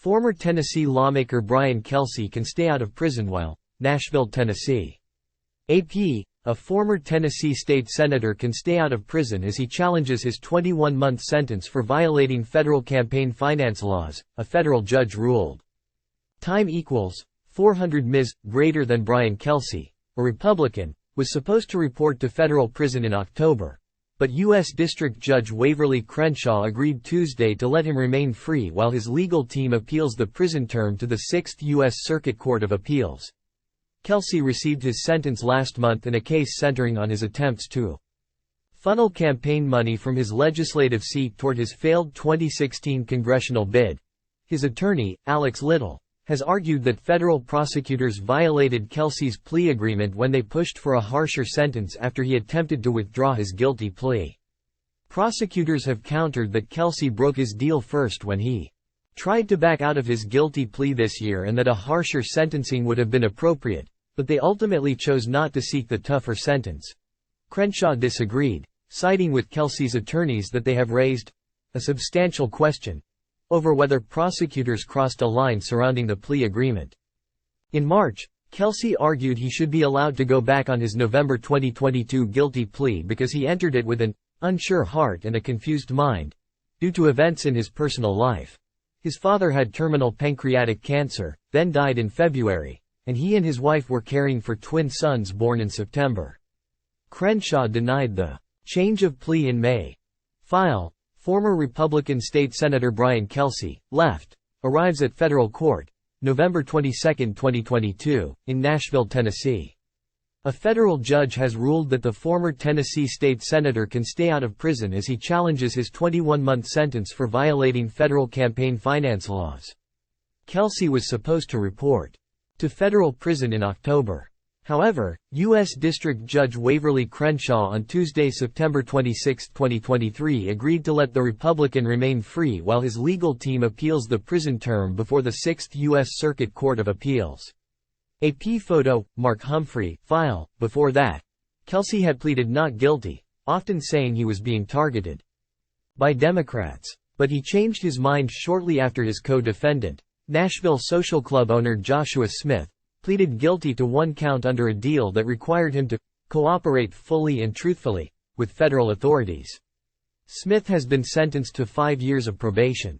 Former Tennessee lawmaker Brian Kelsey can stay out of prison while Nashville, Tennessee. AP, a former Tennessee state senator can stay out of prison as he challenges his 21-month sentence for violating federal campaign finance laws, a federal judge ruled. Time equals 400 Ms. greater than Brian Kelsey, a Republican, was supposed to report to federal prison in October, but U.S. District Judge Waverly Crenshaw agreed Tuesday to let him remain free while his legal team appeals the prison term to the 6th U.S. Circuit Court of Appeals. Kelsey received his sentence last month in a case centering on his attempts to funnel campaign money from his legislative seat toward his failed 2016 congressional bid. His attorney, Alex Little, has argued that federal prosecutors violated Kelsey's plea agreement when they pushed for a harsher sentence after he attempted to withdraw his guilty plea. Prosecutors have countered that Kelsey broke his deal first when he tried to back out of his guilty plea this year and that a harsher sentencing would have been appropriate, but they ultimately chose not to seek the tougher sentence. Crenshaw disagreed, citing with Kelsey's attorneys that they have raised a substantial question over whether prosecutors crossed a line surrounding the plea agreement. In March, Kelsey argued he should be allowed to go back on his November 2022 guilty plea because he entered it with an unsure heart and a confused mind, due to events in his personal life. His father had terminal pancreatic cancer, then died in February, and he and his wife were caring for twin sons born in September. Crenshaw denied the change of plea in May. Former Republican State Senator Brian Kelsey, left, arrives at federal court, November 22, 2022, in Nashville, Tennessee. A federal judge has ruled that the former Tennessee state senator can stay out of prison as he challenges his 21-month sentence for violating federal campaign finance laws. Kelsey was supposed to report to federal prison in October. However, U.S. District Judge Waverly Crenshaw on Tuesday, September 26, 2023 agreed to let the Republican remain free while his legal team appeals the prison term before the 6th U.S. Circuit Court of Appeals. AP photo, Mark Humphrey, file. Before that, Kelsey had pleaded not guilty, often saying he was being targeted by Democrats. But he changed his mind shortly after his co-defendant, Nashville Social Club owner Joshua Smith, pleaded guilty to one count under a deal that required him to cooperate fully and truthfully with federal authorities. Smith has been sentenced to 5 years of probation.